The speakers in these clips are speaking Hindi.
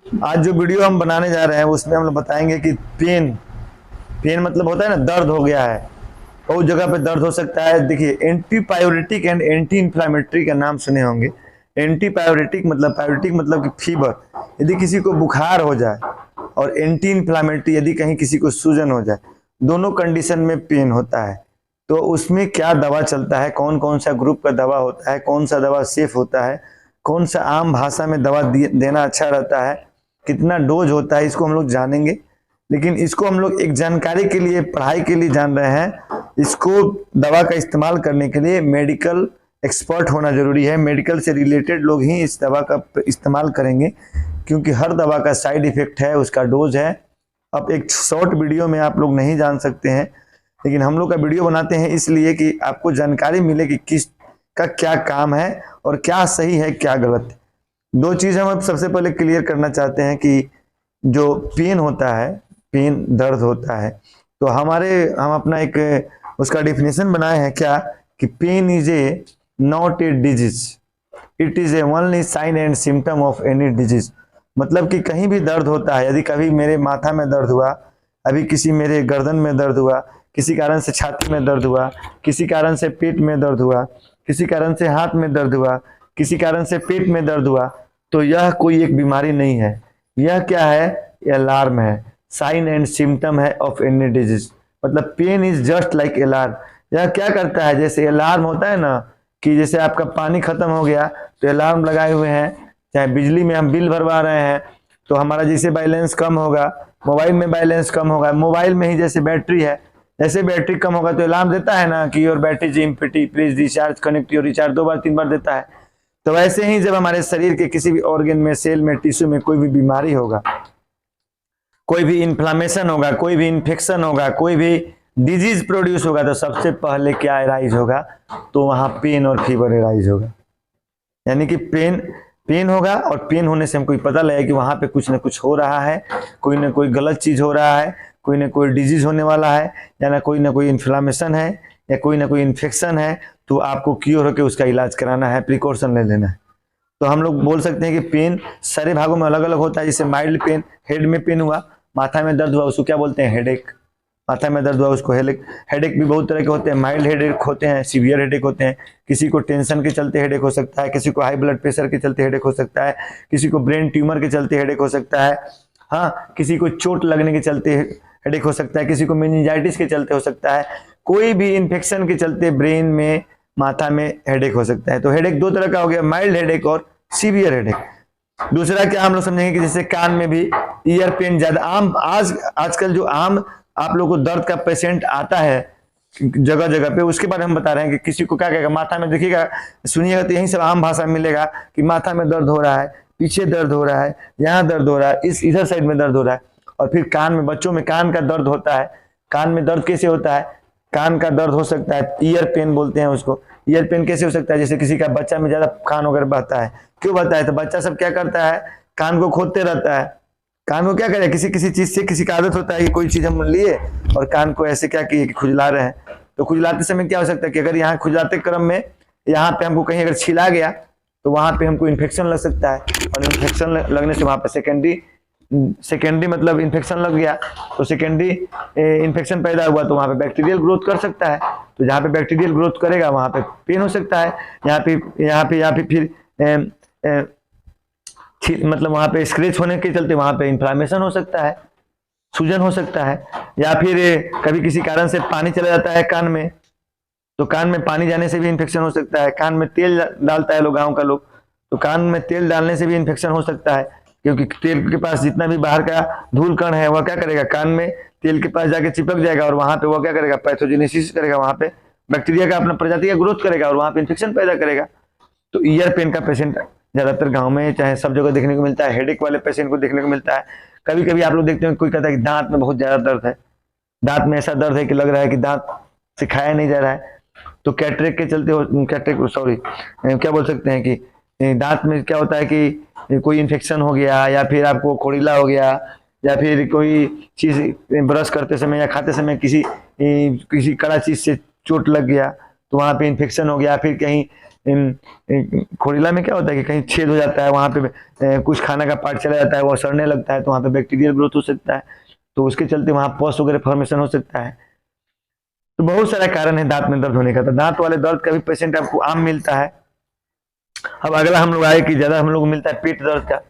आज जो वीडियो हम बनाने जा रहे हैं उसमें हम लोग बताएंगे कि पेन पेन मतलब होता है ना, दर्द हो गया है, बहुत जगह पे दर्द हो सकता है। देखिए, एंटीपायोरेटिक एंड एंटी इन्फ्लामेटरी का नाम सुने होंगे। एंटीपायोरेटिक मतलब कि फीवर, यदि किसी को बुखार हो जाए, और एंटी इन्फ्लामेटरी यदि कहीं किसी को सूजन हो जाए, दोनों कंडीशन में पेन होता है। तो उसमें क्या दवा चलता है, कौन कौन सा ग्रुप का दवा होता है, कौन सा दवा सेफ होता है, कौन सा आम भाषा में दवा देना अच्छा रहता है, कितना डोज होता है, इसको हम लोग जानेंगे। लेकिन इसको हम लोग एक जानकारी के लिए, पढ़ाई के लिए जान रहे हैं। इसको दवा का इस्तेमाल करने के लिए मेडिकल एक्सपर्ट होना जरूरी है। मेडिकल से रिलेटेड लोग ही इस दवा का इस्तेमाल करेंगे, क्योंकि हर दवा का साइड इफेक्ट है, उसका डोज है। अब एक शॉर्ट वीडियो में आप लोग नहीं जान सकते हैं, लेकिन हम लोग का वीडियो बनाते हैं इसलिए कि आपको जानकारी मिले कि किस का क्या काम है और क्या सही है क्या गलत है। दो चीज हम अब सबसे पहले क्लियर करना चाहते हैं कि जो पेन होता है, पेन दर्द होता है, तो हम अपना एक उसका डिफिनेशन बनाए हैं क्या, कि pain is a not a disease, it is a only sign and symptom of any disease. मतलब कि कहीं भी दर्द होता है, यदि कभी मेरे माथा में दर्द हुआ, अभी किसी मेरे गर्दन में दर्द हुआ, किसी कारण से छाती में दर्द हुआ, किसी कारण से पेट में दर्द हुआ, किसी कारण से हाथ में दर्द हुआ, किसी कारण से पेट में दर्द हुआ, तो यह कोई एक बीमारी नहीं है, यह क्या है, अलार्म है, साइन एंड सिम्टम है ऑफ एनी डिजीज। मतलब pain is just like alarm. यह क्या करता है, जैसे अलार्म होता है ना, कि जैसे आपका पानी खत्म हो गया तो अलार्म लगाए हुए हैं, चाहे बिजली में हम बिल भरवा रहे हैं तो हमारा जैसे बैलेंस कम होगा, मोबाइल में बैलेंस कम होगा, मोबाइल में ही जैसे बैटरी है, जैसे बैटरी कम होगा तो अलार्म देता है ना कि your battery is empty, please recharge, connect your recharge, 2 बार 3 बार देता है। तो वैसे ही जब हमारे शरीर के किसी भी ऑर्गन में, सेल में, टिश्यू में कोई भी बीमारी होगा, कोई भी इन्फ्लामेशन होगा, कोई भी इन्फेक्शन होगा, कोई भी डिजीज प्रोड्यूस होगा, तो सबसे पहले क्या अराइज होगा, तो वहां पेन और फीवर अराइज होगा। यानी कि पेन होगा, और पेन होने से हमको पता लगे कि वहां पे कुछ ना कुछ हो रहा है, कोई ना कोई गलत चीज हो रहा है, कोई ना कोई डिजीज होने वाला है, या ना कोई इन्फ्लामेशन है, या कोई ना कोई इन्फेक्शन है, तो आपको क्योर होकर उसका इलाज कराना है, प्रिकॉशन ले लेना है। तो हम लोग बोल सकते हैं कि पेन सारे भागों में अलग अलग होता है। जैसे माइल्ड पेन, हेड में पेन हुआ, माथा में दर्द हुआ, उसको क्या बोलते हैं, हेडेक। माथा में दर्द हुआ उसको हेडेक। हेडेक भी बहुत तरह के होते हैं, माइल्ड हेडेक होते हैं, सीवियर हेडेक होते हैं। किसी को टेंशन के चलते हेडेक हो सकता है, किसी को हाई ब्लड प्रेशर के चलते हेडेक हो सकता है, किसी को ब्रेन ट्यूमर के चलते हेडेक हो सकता है, हाँ, किसी को चोट लगने के चलते हेडेक हो सकता है, किसी को मेनिंजाइटिस के चलते हो सकता है, कोई भी इन्फेक्शन के चलते ब्रेन में, माथा में हेडेक हो सकता है। तो हेडेक 2 तरह का हो गया, माइल्ड हेडेक और सीवियर हेडेक। दूसरा क्या हम लोग समझेंगे कि जैसे कान में भी ईयर पेन ज्यादा आम, आजकल जो आम आप लोग को दर्द का पेशेंट आता है जगह जगह पे, उसके बारे में हम बता रहे हैं कि किसी को क्या कहेगा, माथा में देखिएगा, सुनिएगा तो यही सब आम भाषा में मिलेगा कि माथा में दर्द हो रहा है, पीछे दर्द हो रहा है, यहाँ दर्द हो रहा है, इधर साइड में दर्द हो रहा है। और फिर कान में, बच्चों में कान का दर्द होता है। कान में दर्द कैसे होता है, कान का दर्द हो सकता है, ईयर पेन बोलते हैं उसको। ईयर पेन कैसे हो सकता है, जैसे किसी का बच्चा में ज्यादा कान वगैरह बहता है, क्यों बहता है, तो बच्चा सब क्या करता है, कान को खोदते रहता है। कान को क्या करे, किसी किसी चीज से किसी का आदत होता है कि कोई चीज हम लिए और कान को ऐसे क्या किए कि खुजला रहे हैं, तो खुजलाते समय क्या हो सकता है कि अगर यहाँ खुजलाते क्रम में यहाँ पे हमको कहीं अगर छिला गया तो वहां पे हमको इन्फेक्शन लग सकता है, और इन्फेक्शन लगने से वहां पे सेकेंडरी मतलब इन्फेक्शन लग गया, तो सेकेंडरी इन्फेक्शन पैदा हुआ तो वहां पे बैक्टीरियल ग्रोथ कर सकता है। तो जहाँ पे बैक्टीरियल ग्रोथ करेगा वहां पे पेन हो सकता है। यहाँ पे फिर मतलब वहां पे स्क्रैच होने के चलते वहां पे इन्फ्लामेशन हो सकता है, सूजन हो सकता है। या फिर कभी किसी कारण से पानी चला जाता है कान में, तो कान में पानी जाने से भी इन्फेक्शन हो सकता है। कान में तेल डालता है लोग, गाँव का लोग, तो कान में तेल डालने से भी इन्फेक्शन हो सकता है, क्योंकि तेल के पास जितना भी बाहर का धूल कण है वह क्या करेगा, कान में तेल के पास जाके चिपक जाएगा, और वहां पे वह क्या करेगा, पैथोजेनेसिस करेगा, वहां पे बैक्टीरिया का अपना प्रजाति का ग्रोथ करेगा और वहां पे इन्फेक्शन पैदा करेगा। तो ईयर पेन का पेशेंट ज्यादातर गांव में चाहे सब जगह देखने को मिलता है। हेडेक वाले पेशेंट को देखने को मिलता है। कभी कभी आप लोग देखते हैं कोई कहता है कि दांत में बहुत ज्यादा दर्द है, दांत में ऐसा दर्द है कि लग रहा है कि दांत से खाया नहीं जा रहा है, तो कैटरेक के चलते, क्या बोल सकते हैं कि दांत में क्या होता है कि कोई इन्फेक्शन हो गया, या फिर आपको खोड़ीला हो गया, या फिर कोई चीज ब्रश करते समय या खाते समय किसी कड़ा चीज से चोट लग गया, तो वहाँ पे इन्फेक्शन हो गया, फिर कहीं खोरीला में क्या होता है कि कहीं छेद हो जाता है, वहाँ पे कुछ खाना का पार्ट चला जाता है, वो सड़ने लगता है, तो वहाँ पे बैक्टीरियल ग्रोथ हो सकता है, तो उसके चलते वहाँ पस वगैरह फॉर्मेशन हो सकता है। तो बहुत सारा कारण है दांत में दर्द होने का। तो दांत वाले दर्द का भी पेशेंट आपको आम मिलता है। अब अगला हम लोग आए कि ज्यादा हम लोग को मिलता है पेट दर्द का।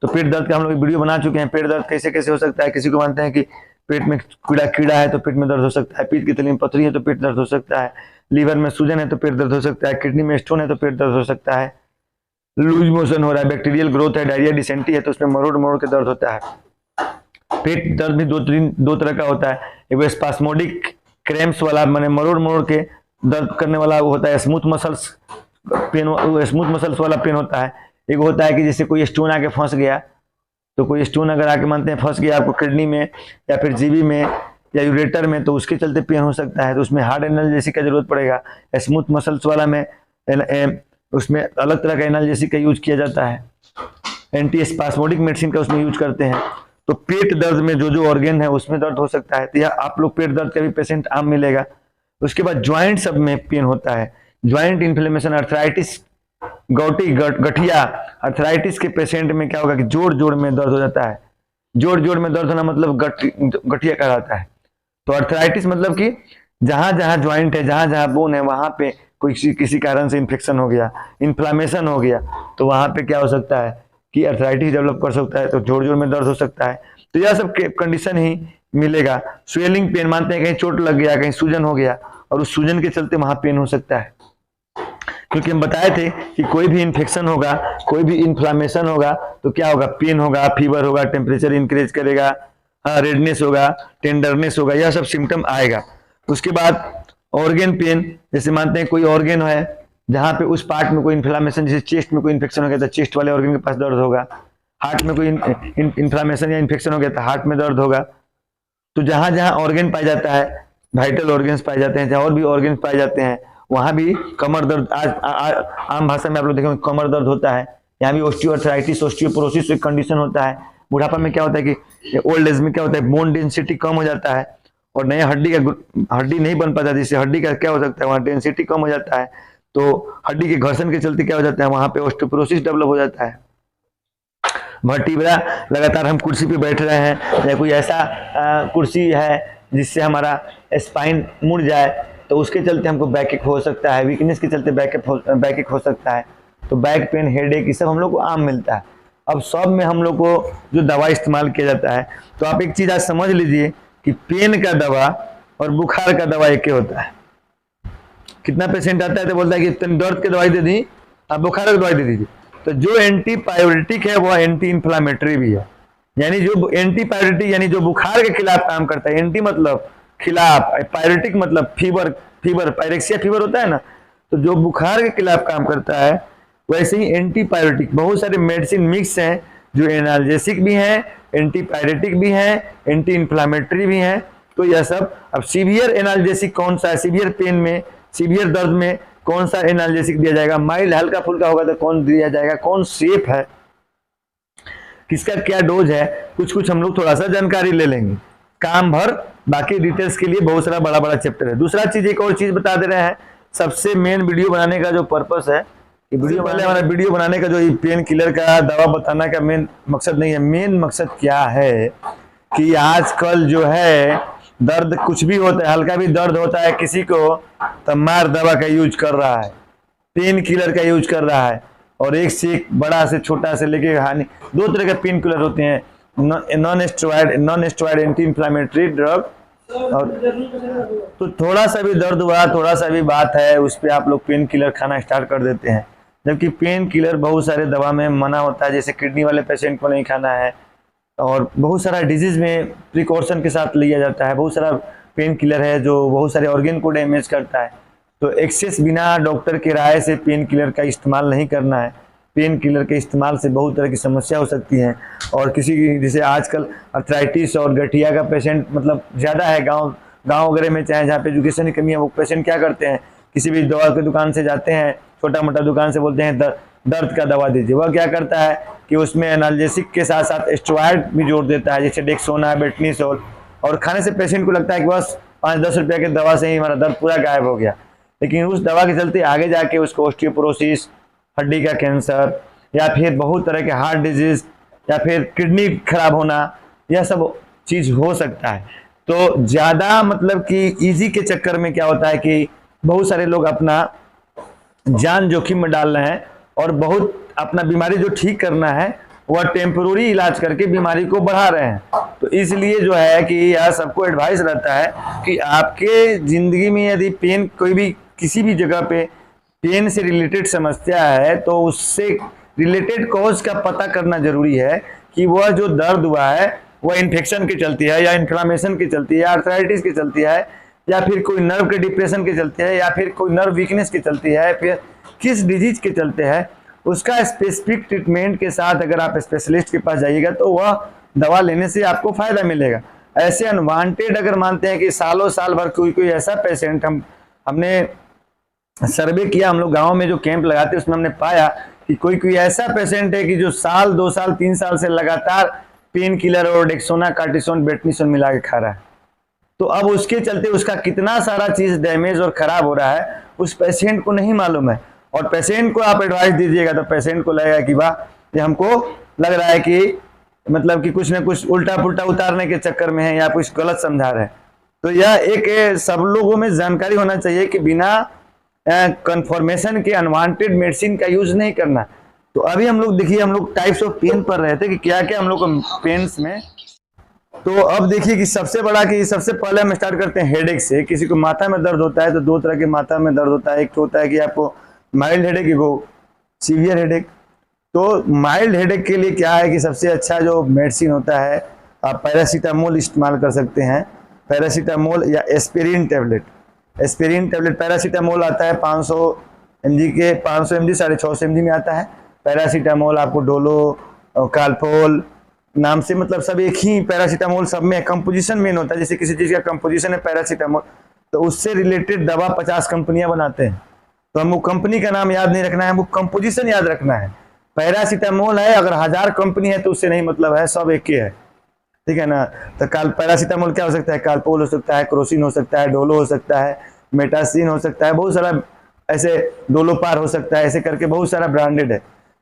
तो पेट दर्द का हम लोग वीडियो बना चुके हैं, पेट दर्द कैसे कैसे हो सकता है। किसी को मानते हैं कि पेट में कीड़ा है तो पेट में दर्द हो सकता है, पीठ की तली में पथरी है तो पेट दर्द हो सकता है, लीवर में सूजन है तो पेट दर्द हो सकता है, किडनी में स्टोन है तो पेट दर्द हो सकता है, लूज मोशन हो रहा है, बैक्टीरियल ग्रोथ है, डायरिया डिसेंट्री है तो उसमें मरोड़ मरोड़ के दर्द होता है। पेट दर्द भी दो तरह का होता है, एक स्पास्मोडिक क्रैम्प्स वाला, माने मरोड़ मरोड़ के दर्द करने वाला वो होता है, स्मूथ मसल्स वाला पेन होता है। एक होता है कि जैसे कोई स्टोन आके फंस गया, तो कोई स्टोन अगर आके मानते हैं फंस गया आपको किडनी में या फिर जीबी में या यूरेटर में, तो उसके चलते पेन हो सकता है, तो उसमें हार्ड एनाल्जेसिक का जरूरत पड़ेगा। स्मूथ मसल्स वाला में उसमें अलग तरह का एनाल्जेसिक का यूज किया जाता है, एंटी स्पास्मोडिक मेडिसिन का उसमें यूज करते हैं। तो पेट दर्द में जो जो ऑर्गेन है उसमें दर्द हो सकता है, तो यह आप लोग पेट दर्द का भी पेशेंट आम मिलेगा। उसके बाद ज्वाइंट सब में पेन होता है, ज्वाइंट इन्फ्लेमेशन, अर्थराइटिस, गठिया अर्थराइटिस के पेशेंट में क्या होगा कि जोड़ जोड़ में दर्द हो जाता है। जोड़ जोड़ में दर्द होना मतलब गठिया कहलाता है। तो अर्थराइटिस मतलब कि जहां जहां ज्वाइंट है, जहां जहां बोन है, वहां पे कोई किसी कारण से इन्फेक्शन हो गया, इन्फ्लामेशन हो गया, तो वहां पे क्या हो सकता है कि अर्थराइटिस डेवलप कर सकता है, तो जोड़ जोड़ में दर्द हो सकता है। तो यह सब कंडीशन ही मिलेगा। स्वेलिंग पेन मानते हैं कहीं चोट लग गया, कहीं सूजन हो गया और उस सूजन के चलते वहां पेन हो सकता है, क्योंकि हम बताए थे कि कोई भी इन्फेक्शन होगा, कोई भी इन्फ्लामेशन होगा तो क्या होगा, पेन होगा, फीवर होगा, टेम्परेचर इंक्रीज करेगा, रेडनेस होगा, टेंडरनेस होगा, यह सब सिम्टम आएगा। उसके बाद ऑर्गेन पेन, जैसे मानते हैं कोई ऑर्गेन है जहां पे उस पार्ट में कोई इन्फ्लामेशन, जैसे चेस्ट में कोई इन्फेक्शन हो गया तो चेस्ट वाले ऑर्गन के पास दर्द होगा, हार्ट में कोई इन्फ्लामेशन या इन्फेक्शन हो गया तो हार्ट में दर्द होगा। तो जहां जहां ऑर्गन पाया जाता है, वाइटल ऑर्गन्स पाए जाते हैं, जहां और भी ऑर्गन्स पाए जाते हैं, वहां भी कमर दर्द, आज आम भाषा में आप लोग देखेंगे कमर दर्द होता है। यहाँ भी ऑस्टियोआर्थराइटिस, ऑस्टियोपोरोसिस एक कंडीशन होता है। बुढ़ापा में क्या होता है कि ओल्ड एज में क्या होता है, बोन डेंसिटी कम हो जाता है और नया हड्डी नहीं बन पाता, जिससे हड्डी का क्या हो सकता है, वहाँ डेंसिटी कम हो जाता है, तो हड्डी के घर्षण के चलते क्या हो जाता है, वहां पे ऑस्टियोपोरोसिस डेवलप हो जाता है। वर्टिब्रा, लगातार हम कुर्सी पे बैठ रहे हैं या कोई ऐसा कुर्सी है जिससे हमारा स्पाइन मुड़ जाए, तो उसके चलते हमको बैकएक हो सकता है, वीकनेस के चलते बैकएक हो सकता है। तो बैक पेन, हेडेक, ये सब हम लोग को आम मिलता है। अब सब में हम लोग को जो दवा इस्तेमाल किया जाता है, तो आप एक चीज आज समझ लीजिए कि पेन का दवा और बुखार का दवा एक ही होता है। कितना पेशेंट आता है तो बोलता है कि दर्द की दवाई दे दी, आप बुखार की दवाई दे दीजिए। तो जो एंटीपायोरेटिक है वह एंटी इन्फ्लामेटरी भी है, यानी जो एंटीपायोरेटिक यानी जो बुखार के खिलाफ काम करता है, एंटी मतलब खिलाफ, पायरेटिक मतलब फीवर पायरेक्सिया फीवर होता है ना, तो जो बुखार के खिलाफ काम करता है, वैसे ही एंटीपायरेटिक बहुत सारे मेडिसिन मिक्स हैं, जो एनाल्जेसिक भी हैं, एंटीपायरेटिक भी हैं, एंटी इन्फ्लामेटरी भी हैं। तो यह सब, अब सीवियर एनाल्जेसिक कौन सा है, सीवियर पेन में, सीवियर दर्द में कौन सा एनाल्जेसिक दिया जाएगा, माइल्ड हल्का फुल्का होगा तो कौन दिया जाएगा, कौन सेफ है, किसका क्या डोज है, कुछ हम लोग थोड़ा सा जानकारी ले लेंगे काम भर। बाकी डिटेल्स के लिए बहुत सारा बड़ा बड़ा चैप्टर है। दूसरा चीज, एक और चीज बता दे रहे हैं, सबसे मेन वीडियो बनाने का जो पर्पस है, कि वीडियो वाले हमारा वीडियो बनाने का जो पेन किलर का दवा बताना का मेन मकसद नहीं है। मेन मकसद क्या है कि आजकल जो है दर्द कुछ भी होता है, हल्का भी दर्द होता है किसी को, तो मार दवा का यूज कर रहा है, पेन किलर का यूज कर रहा है, और एक से एक, बड़ा से छोटा से लेके हानि, दो तरह के पेन किलर होते हैं, non steroid anti inflammatory drug. और तो थोड़ा सा भी दर्द हुआ, थोड़ा सा भी बात है, उस पर आप लोग पेन किलर खाना स्टार्ट कर देते हैं, जबकि पेन किलर बहुत सारे दवा में मना होता है, जैसे किडनी वाले पेशेंट को नहीं खाना है, और बहुत सारा डिजीज में प्रिकॉशन के साथ लिया जाता है। बहुत सारा पेन किलर है जो बहुत सारे ऑर्गन को डैमेज करता है, तो एक्सेस बिना डॉक्टर की राय से पेन किलर का इस्तेमाल नहीं करना है। पेन किलर के इस्तेमाल से बहुत तरह की समस्या हो सकती है, और किसी की, जैसे आजकल अर्थराइटिस और गठिया का पेशेंट मतलब ज़्यादा है गांव वगैरह में, चाहे जहाँ पे एजुकेशन की कमी है, वो पेशेंट क्या करते हैं, किसी भी दवा की दुकान से जाते हैं, छोटा मोटा दुकान से बोलते हैं दर्द का दवा दीजिए, वह क्या करता है कि उसमें एनाल्जेसिक के साथ साथ स्टेरॉइड भी जोड़ देता है, जैसे डेक्सोना, बेटनीसोल, और खाने से पेशेंट को लगता है कि बस 5-10 रुपये की दवा से ही हमारा दर्द पूरा गायब हो गया। लेकिन उस दवा के चलते आगे जाके उसको ऑस्टियोपोरोसिस, हड्डी का कैंसर, या फिर बहुत तरह के हार्ट डिजीज, या फिर किडनी खराब होना, यह सब चीज हो सकता है। तो ज्यादा मतलब कि इजी के चक्कर में क्या होता है कि बहुत सारे लोग अपना जान जोखिम में डाल रहे हैं और बहुत अपना बीमारी जो ठीक करना है वह टेम्पोररी इलाज करके बीमारी को बढ़ा रहे हैं। तो इसलिए जो है कि यह सबको एडवाइस रहता है कि आपके जिंदगी में यदि पेन, कोई भी किसी भी जगह पे पेन से रिलेटेड समस्या है तो उससे रिलेटेड कॉज का पता करना जरूरी है कि वह जो दर्द हुआ है वह इन्फेक्शन के चलती है, या इन्फ्लामेशन के चलती है, या आर्थराइटिस के चलती है, या फिर कोई नर्व के डिप्रेशन के चलते है, या फिर कोई नर्व वीकनेस के चलती है, फिर किस डिजीज के चलते है, उसका स्पेसिफिक ट्रीटमेंट के साथ अगर आप स्पेशलिस्ट के पास जाइएगा तो वह दवा लेने से आपको फायदा मिलेगा। ऐसे अनवांटेड अगर मानते हैं कि सालों साल भर कोई ऐसा पेशेंट, हमने सर्वे किया, हम लोग गाँव में जो कैंप लगाते उसमें हमने पाया कि कोई ऐसा पेशेंट है कि जो साल 2 साल 3 साल से लगातार पेन किलर और डेक्सोना, कार्टिसोन, बेटनीसोन मिला के खा रहा है। तो अब उसके चलते उसका कितना सारा चीज डैमेज और खराब हो रहा है उस पेशेंट को नहीं मालूम है। और पेशेंट को आप एडवाइस दीजिएगा तो पेशेंट को लगेगा कि वाह, ये हमको लग रहा है कि मतलब कि कुछ न कुछ उल्टा पुल्टा उतारने के चक्कर में है या कुछ गलत समझा रहे हैं। तो यह एक सब लोगों में जानकारी होना चाहिए कि बिना कंफर्मेशन के अनवांटेड मेडिसिन का यूज नहीं करना। तो अभी हम लोग देखिए, हम लोग टाइप्स ऑफ पेन पर रहे थे कि क्या क्या हम लोग को पेन्स में। तो अब देखिए कि सबसे पहले हम स्टार्ट करते हैं हेडेक से। किसी को माथा में दर्द होता है तो 2 तरह के माथा में दर्द होता है। एक तो होता है कि आपको माइल्ड हेडेक, एक को सीवियर हेडेक। तो माइल्ड हेडेक के लिए क्या है कि सबसे अच्छा जो मेडिसिन होता है, आप पैरासीटामोल इस्तेमाल कर सकते हैं। पैरासीटामोल या aspirin tablet. Aspirin tablet, paracetamol आता है 500 mg के, 500 mg 650 mg में आता है। पैरासीटामोल आपको डोलो, काल्पोल नाम से, मतलब सब एक ही पैरासीटामोल, सब में कंपोजिशन मेन होता है। जैसे किसी चीज का कंपोजिशन है पैरासीटामोल, तो उससे रिलेटेड दवा 50 कंपनियां बनाते हैं। तो हमको कंपनी का नाम याद नहीं रखना है, हमको कंपोजिशन याद रखना है। पैरासीटामोल है, अगर 1000 कंपनी है तो उससे नहीं मतलब है, सब एक ही है, ठीक है ना। तो पैरासीटामोल क्या हो सकता है, काल्पोल हो सकता है, क्रोसिन हो सकता है, डोलो हो सकता है, मेटासिन हो सकता है, बहुत सारा ऐसे, डोलोपार हो सकता है, ऐसे करके बहुत सारा ब्रांडेड है।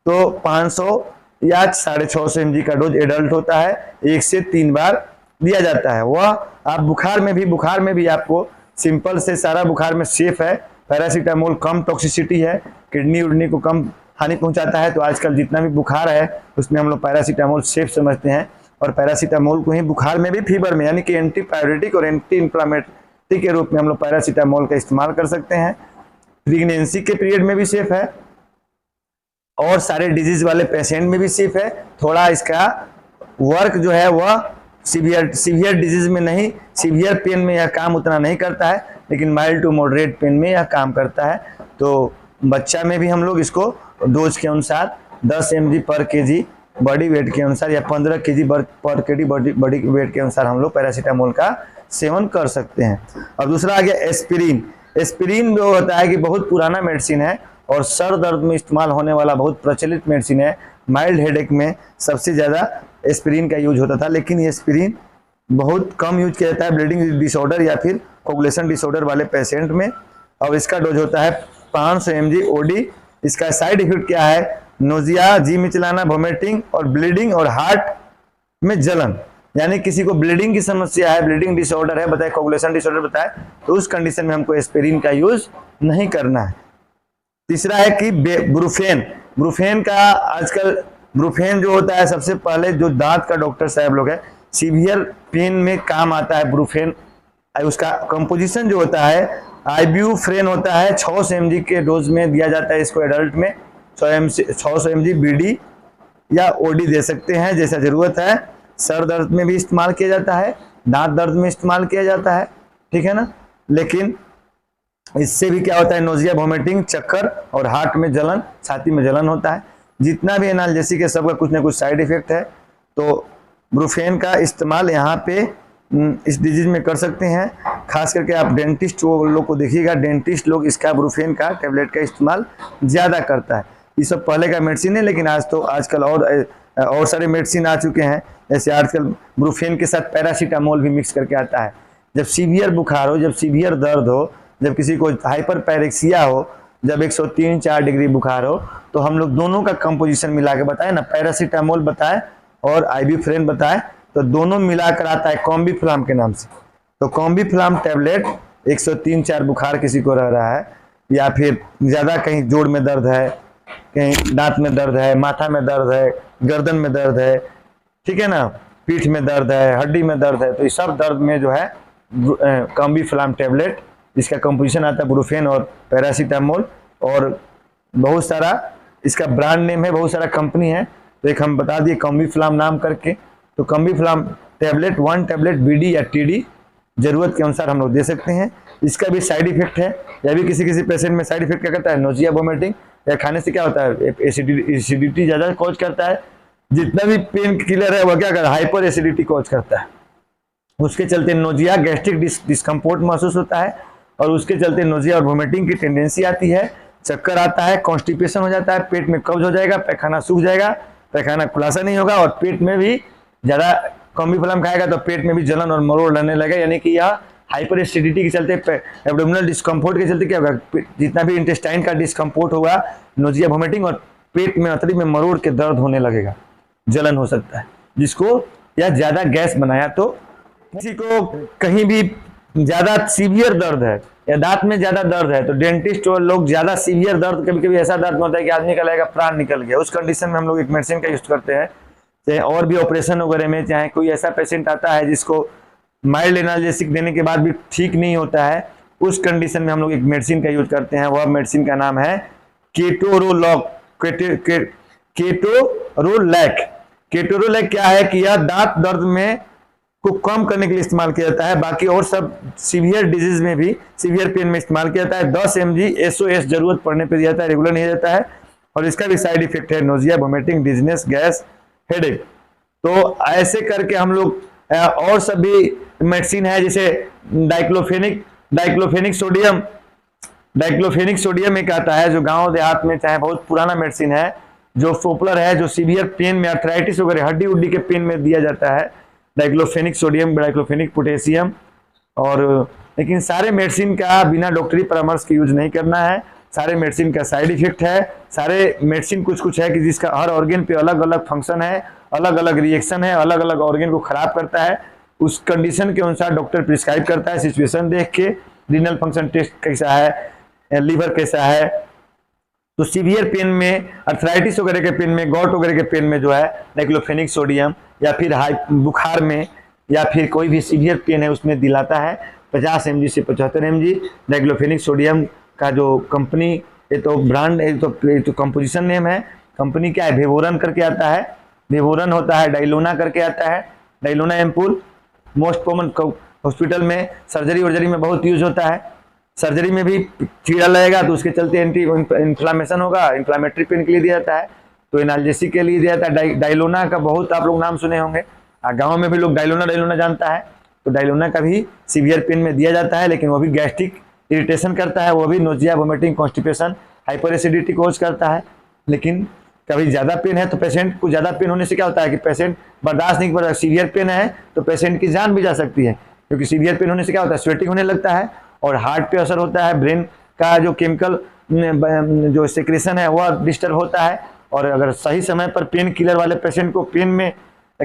तो 500 या 650 mg का डोज एडल्ट होता है, 1 से 3 बार दिया जाता है। वह आप बुखार में भी आपको सिंपल से सारा बुखार में सेफ है। पैरासीटामोल कम टॉक्सिसिटी है, किडनी उडनी को कम हानि पहुंचाता है। तो आजकल जितना भी बुखार है उसमें हम लोग पैरासीटामोल सेफ समझते हैं। और पैरासीटामोल को ही बुखार में भी, फीवर में, यानी कि एंटीपायरेटिक और एंटी इंफ्लामेटरी के रूप में हम लोग पैरासीटामोल का इस्तेमाल कर सकते हैं। प्रेगनेंसी के पीरियड में भी सेफ है और सारे डिजीज वाले पेशेंट में भी सेफ है। थोड़ा इसका वर्क जो है वह सीवियर डिजीज में नहीं, सीवियर पेन में यह काम उतना नहीं करता है, लेकिन माइल्ड टू मॉडरेट पेन में यह काम करता है। तो बच्चा में भी हम लोग इसको डोज के अनुसार 10 mg पर kg बॉडी वेट के अनुसार, या 15 kg पर kg बॉडी वेट के अनुसार हम लोग पैरासीटामोल का सेवन कर सकते हैं। अब दूसरा आ गया एस्पिरिन। एस्पिरिन जो होता है कि बहुत पुराना मेडिसिन है और सर दर्द में इस्तेमाल होने वाला बहुत प्रचलित मेडिसिन है। माइल्ड हेडेक में सबसे ज़्यादा एस्पिरिन का यूज होता था, लेकिन ये एस्पिरिन बहुत कम यूज किया जाता है ब्लीडिंग डिसऑर्डर या फिर कोगुलेशन डिसऑर्डर वाले पेशेंट में। और इसका डोज होता है 500 mg ओडी। इसका साइड इफेक्ट क्या है, नोजिया, जी मिचलाना, वोमिटिंग और ब्लीडिंग और हार्ट में जलन। यानी किसी को ब्लीडिंग की समस्या है, ब्लीडिंग डिसऑर्डर है बताए, कोगुलेशन डिसऑर्डर बताए, तो उस कंडीशन में हमको एस्पिरिन का यूज नहीं करना है। तीसरा है कि ब्रूफेन। ब्रूफेन का आजकल, ब्रूफेन जो होता है सबसे पहले जो दांत का डॉक्टर साहब लोग है, सीवियर पेन में काम आता है ब्रूफेन। उसका कंपोजिशन जो होता है आइब्यूफ्रेन होता है, 600 mg के डोज में दिया जाता है इसको एडल्ट में। 600 mg बीडी या ओडी दे सकते हैं जैसा जरूरत है। सर दर्द में भी इस्तेमाल किया जाता है, दांत दर्द में इस्तेमाल किया जाता है, ठीक है ना। लेकिन इससे भी क्या होता है, नोजिया, वोमिटिंग, चक्कर और हार्ट में जलन, छाती में जलन होता है। जितना भी एनाल्जेसिक है सबका कुछ ना कुछ साइड इफेक्ट है। तो ब्रूफेन का इस्तेमाल यहाँ पे इस डिजीज में कर सकते हैं। खास करके आप डेंटिस्ट लोग को देखिएगा, डेंटिस्ट लोग इसका ब्रूफेन का टैबलेट का इस्तेमाल ज़्यादा करता है। ये सब पहले का मेडिसिन है, लेकिन आजकल और सारे मेडिसिन आ चुके हैं। जैसे आजकल ब्रूफेन के साथ पैरासीटामोल भी मिक्स करके आता है। जब सीवियर बुखार हो, जब सीवियर दर्द हो, जब किसी को हाइपर पैरेक्सिया हो, जब 103-4 डिग्री बुखार हो, तो हम लोग दोनों का कंपोजिशन मिला के बताए ना, पैरासीटामोल बताए और आइबुप्रोफेन बताए, तो दोनों मिलाकर आता है कॉम्बीफ्लाम के नाम से। तो कॉम्बीफ्लाम टैबलेट 103-4 बुखार किसी को रह रहा है, या फिर ज़्यादा कहीं जोड़ में दर्द है, कहीं दांत में दर्द है, माथा में दर्द है, गर्दन में दर्द है, ठीक है ना, पीठ में दर्द है, हड्डी में दर्द है, तो इस सब दर्द में जो है कॉम्बीफ्लाम टैबलेट, इसका कंपोजिशन आता है ब्रूफेन और पैरासीटामोल, और बहुत सारा इसका ब्रांड नेम है, बहुत सारा कंपनी है, तो एक हम बता दिए कॉम्बीफ्लाम नाम करके। तो कॉम्बीफ्लाम टैबलेट 1 टैबलेट बीडी या टीडी जरूरत के अनुसार हम लोग दे सकते हैं। इसका भी साइड इफेक्ट है, या भी किसी किसी पेशेंट में साइड इफेक्ट क्या करता है, नोजिया, वोमिटिंग, या खाने से क्या होता है, एसिडिटी ज़्यादा कॉज करता है। जितना भी पेन किलर है वह क्या करता है, हाइपर एसिडिटी कॉज करता है, उसके चलते नोजिया, गैस्ट्रिक डिस्कम्फोर्ट महसूस होता है, और उसके चलते नोजिया और वोमिटिंग की टेंडेंसी आती है, चक्कर आता है, कॉन्स्टिपेशन हो जाता है, पेट में कब्ज हो जाएगा, पैखाना सूख जाएगा, पैखाना खुलासा नहीं होगा, और पेट में भी ज़्यादा कॉम्बीफ्लाम खाएगा तो पेट में भी जलन और मरोड़ रहने लगेगा, यानी कि यह हाइपर एसिडिटी के चलते, एब्डोमिनल डिस्कम्फोर्ट के चलते क्या होगा, जितना भी इंटेस्टाइन का डिस्कम्फोर्ट होगा, नोजिया, वोमिटिंग, और पेट में अतरी में मरोड़ के दर्द होने लगेगा, जलन हो सकता है, जिसको या ज़्यादा गैस बनाया। तो किसी को कहीं भी ज़्यादा सीवियर दर्द है या दांत में ज़्यादा दर्द है, तो डेंटिस्ट और लोग ज़्यादा सीवियर दर्द, कभी कभी ऐसा दर्द होता है कि आदमी का लगेगा प्राण निकल गया, उस कंडीशन में हम लोग एक मेडिसिन का यूज करते हैं। चाहे और भी ऑपरेशन वगैरह में, चाहे कोई ऐसा पेशेंट आता है जिसको माइल्ड एनाल्जेसिक देने के बाद भी ठीक नहीं होता है, उस कंडीशन में हम लोग एक मेडिसिन का यूज करते हैं। वह मेडिसिन का नाम है केटोरोलैक। केटोरोलैक क्या है कि यह दांत दर्द में को कम करने के लिए इस्तेमाल किया जाता है, बाकी और सब सीवियर डिजीज में भी, सीवियर पेन में इस्तेमाल किया जाता है। 10 mg SOS जरूरत पड़ने पर दिया जाता है, रेगुलर नहीं जाता है, और इसका भी साइड इफेक्ट है nausea, vomiting, dizziness, gas, headache. तो ऐसे करके हम लोग और सभी मेडिसिन है, जैसे डाइक्लोफेनिक सोडियम एक आता है, जो गांव देहात में चाहे बहुत पुराना मेडिसिन है, जो पॉपुलर है, जो सीवियर पेन में, आर्थराइटिस वगैरह हड्डी उड्डी के पेन में दिया जाता है, डाइक्लोफेनिक सोडियम, डाइक्लोफेनिक पोटेशियम। और लेकिन सारे मेडिसिन का बिना डॉक्टरी परामर्श के यूज नहीं करना है, सारे मेडिसिन का साइड इफेक्ट है, सारे मेडिसिन कुछ है कि जिसका हर ऑर्गन पे अलग अलग फंक्शन है, अलग अलग रिएक्शन है, अलग अलग ऑर्गन को खराब करता है, उस कंडीशन के अनुसार डॉक्टर प्रिस्क्राइब करता है, सिचुएशन देख के, रीनल फंक्शन टेस्ट कैसा है, लीवर कैसा है। तो सीवियर पेन में, अर्थराइटिस वगैरह के पेन में, गॉट वगैरह के पेन में जो है डाइक्लोफेनिक सोडियम, या फिर बुखार में, या फिर कोई भी सीवियर पेन है उसमें दिलाता है 50 mg से 75 mg। डाइक्लोफेनिक सोडियम का जो कंपनी, ये तो ब्रांड, ये तो कंपोजिशन नेम है, कंपनी क्या है, वेवोरन करके आता है, वेवोरन होता है, डाइलोना करके आता है, डाइलोना एम्पूल। मोस्ट कॉमन हॉस्पिटल में सर्जरी वर्जरी में बहुत यूज होता है, सर्जरी में भी कीड़ा लगेगा तो उसके चलते एंटी इन्फ्लामेशन होगा, इन्फ्लामेटरी पेन के लिए दिया जाता है, तो एनाल्जेसिक के लिए दिया जाता है। डाइलोना का बहुत आप लोग नाम सुने होंगे, गांव में भी लोग डाइलोना जानता है, तो डाइलोना का भी सीवियर पेन में दिया जाता है, लेकिन वो भी गैस्ट्रिक इरिटेशन करता है, वो भी nausea, vomiting, constipation, hyper acidity cause करता है। लेकिन कभी ज़्यादा पेन है तो पेशेंट को, ज़्यादा पेन होने से क्या होता है कि पेशेंट बर्दाश्त नहीं कर रहा, सीवियर पेन है तो पेशेंट की जान भी जा सकती है, क्योंकि सीवियर पेन होने से क्या होता है, स्वेटिंग होने लगता है, और हार्ट पे असर होता है, ब्रेन का जो केमिकल जो सेक्रेशन है वह डिस्टर्ब होता है। और अगर सही समय पर पेन किलर वाले पेशेंट को पेन में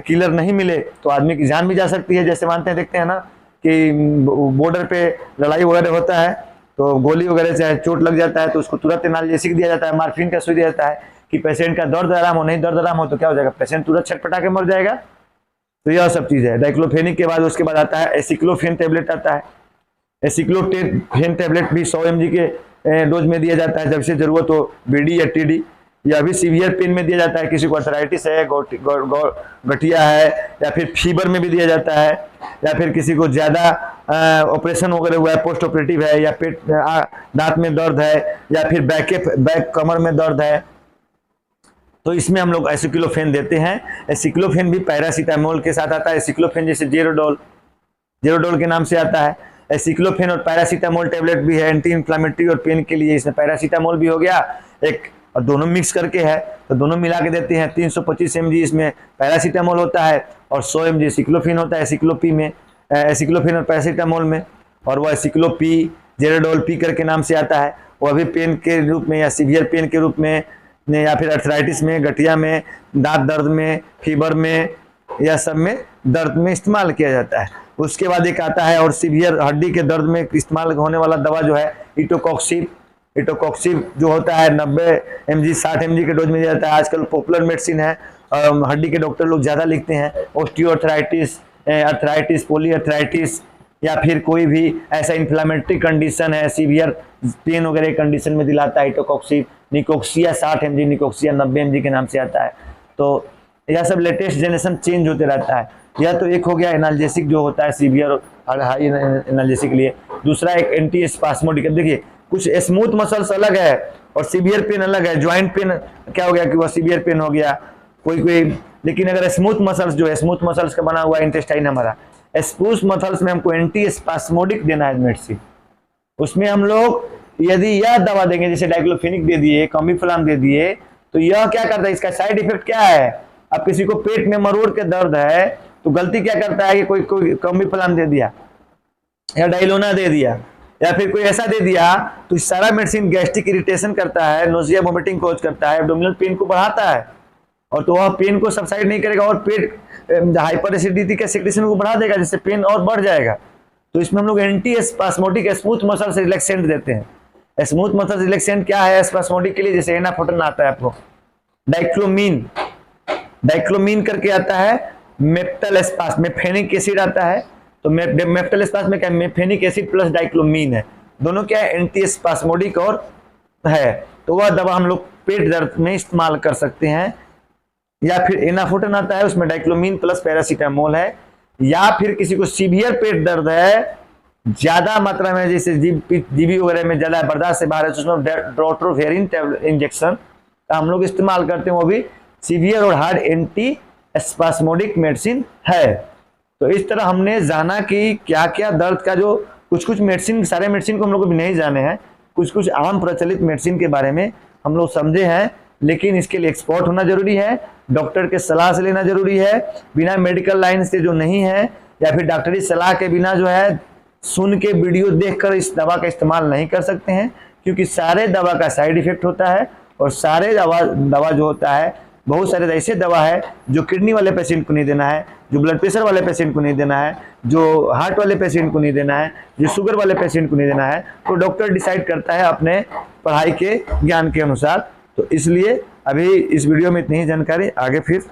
किलर नहीं मिले तो आदमी की जान भी जा सकती है। जैसे मानते हैं, देखते हैं ना कि बॉर्डर पे लड़ाई वगैरह होता है तो गोली वगैरह से चोट लग जाता है तो उसको तुरंत एनाल्जेसिक दिया जाता है, मार्फिन का सुई दिया जाता है कि पेशेंट का दर्द आराम हो, नहीं दर्द आराम हो तो क्या हो जाएगा, पेशेंट तुरंत छटपटा के मर जाएगा। तो यह सब चीज़ है। डाइक्लोफेनिक के बाद उसके बाद आता है एसिक्लोफेन टैबलेट आता है। एसिक्लोफेन टैबलेट भी 100 mg के डोज में दिया जाता है जब से जरूरत हो, बीडी या टीडी। या भी सीवियर पेन में दिया जाता है, किसी को अर्थराइटिस है, गठिया है, या फिर फीवर में भी दिया जाता है, या फिर किसी को ज़्यादा ऑपरेशन वगैरह हुआ है, पोस्ट ऑपरेटिव है, या पेट दांत में दर्द है, या फिर बैक कमर में दर्द है, तो इसमें हम लोग एसिक्लोफेन देते हैं। एसिक्लोफेन भी पैरासीटामोल के साथ आता है। एसिक्लोफेन जैसे जेरोडोल के नाम से आता है। एसिक्लोफेन और पैरासीटामोल टैबलेट भी है एंटी इन्फ्लामेटरी और पेन के लिए। इसमें पैरासीटामोल भी हो गया एक, और दोनों मिक्स करके है तो दोनों मिला के देते हैं। 325 mg इसमें पैरासीटामोल होता है और 100 mg एसिक्लोफेन होता है। एसिक्लोफेन और पैरासीटामोल में, और वह एसिक्लोपी जेरेडोल पी करके नाम से आता है, वो अभी पेन के रूप में या सीवियर पेन के रूप में या फिर अर्थराइटिस में, गठिया में, दांत दर्द में, फीवर में, या सब में दर्द में इस्तेमाल किया जाता है। उसके बाद एक आता है और सीवियर हड्डी के दर्द में इस्तेमाल होने वाला दवा जो है इटोकॉक्सिब। इटोकॉक्सिब जो होता है 90 mg 60 mg के डोज में दिया जाता है। आजकल पॉपुलर मेडिसिन है, हड्डी के डॉक्टर लोग ज़्यादा लिखते हैं। ऑस्टियोआर्थराइटिस, अर्थराइटिस, पॉलीआर्थराइटिस, या फिर कोई भी ऐसा इन्फ्लामेटरी कंडीशन है, सीवियर पेन वगैरह कंडीशन में दिलाता है इटोकॉक्सिब। निकोक्सिया 60 mg, निकोक्सिया 90 mg के नाम से आता है। तो यह सब लेटेस्ट जनरेशन चेंज होते रहता है। यह तो एक हो गया एनाल्जेसिक जो होता है सीवियर और हाई एनाल्जेसिक के लिए। दूसरा एक एंटी स्पास्मोडिक। देखिए कुछ स्मूथ मसल्स अलग है और सीवियर पेन अलग है। ज्वाइंट पेन क्या हो गया कि वह सीवियर पेन हो गया कोई, लेकिन अगर स्मूथ मसल्स जो है, स्मूथ मसल्स का बना हुआ इंटेस्टाइन हमारा, स्मूथ मसल्स में हमको एंटी स्पास्मोडिक देना है मेडिसिन। उसमें हम लोग यदि यह दवा देंगे, जैसे डाइक्लोफेनिक दे दिए, कॉम्बिफ्लाम दे दिए, तो यह क्या करता है, इसका साइड इफेक्ट क्या है। अब किसी को पेट में मरोड़ के दर्द है तो गलती क्या करता है कि कोई कॉम्बिफ्लाम दे दिया या डाइलोना दे दिया या फिर कोई ऐसा दे दिया, तो सारा मेडिसिन गैस्ट्रिक इरिटेशन करता है, नोजिया वोमिटिंग कॉज करता है, एब्डोमिनल पेन को बढ़ाता है, और तो वह पेन को सबसाइड नहीं करेगा और पेट हाइपर एसिडिटी के सिक्रेशन को बढ़ा देगा, जिससे पेन और बढ़ जाएगा। तो इसमें हम लोग anti spasmodic smooth muscle relaxant देते हैं। स्मूथ मसल रिलैक्सेंट क्या है स्पास्मोडिक के लिए, जैसे एनाफोटन आता है आपको, डाइक्लोमीन, डाइक्लोमीन करके आता है, मेप्टल स्पास, मेफेनिक एसिड आता है। तो मेप्टल स्पास में क्या, मेफेनिक एसिड प्लस डाइक्लोमीन है, दोनों क्या है एंटी स्पास्मोडिक और है। तो वह दवा हम लोग पेट दर्द में इस्तेमाल कर सकते हैं। या फिर एनाफोटन आता है, उसमें डाइक्लोमीन प्लस पैरासीटामोल है। या फिर किसी को सीवियर पेट दर्द है ज्यादा मात्रा में, जैसे जीबी वगैरह में ज्यादा बर्दाश्त से बाहर है, तो उसमें ड्रोट्रोफेरिन इंजेक्शन का हम लोग इस्तेमाल करते हैं। वो भी सीवियर और हार्ड एंटी स्पास्मोडिक मेडिसिन है। तो इस तरह हमने जाना कि क्या क्या दर्द का जो कुछ मेडिसिन, सारे मेडिसिन को हम लोग भी नहीं जाने हैं, कुछ आम प्रचलित मेडिसिन के बारे में हम लोग समझे हैं। लेकिन इसके लिए एक्सपर्ट होना जरूरी है, डॉक्टर के सलाह से लेना जरूरी है। बिना मेडिकल लाइन से जो नहीं है या फिर डॉक्टरी सलाह के बिना जो है सुन के वीडियो देखकर इस दवा का इस्तेमाल नहीं कर सकते हैं, क्योंकि सारे दवा का साइड इफेक्ट होता है। और सारे दवा जो होता है, बहुत सारे ऐसे दवा है जो किडनी वाले पेशेंट को नहीं देना है, जो ब्लड प्रेशर वाले पेशेंट को नहीं देना है, जो हार्ट वाले पेशेंट को नहीं देना है, जो शुगर वाले पेशेंट को नहीं देना है। तो डॉक्टर डिसाइड करता है अपने पढ़ाई के ज्ञान के अनुसार। तो इसलिए अभी इस वीडियो में इतनी ही जानकारी, आगे फिर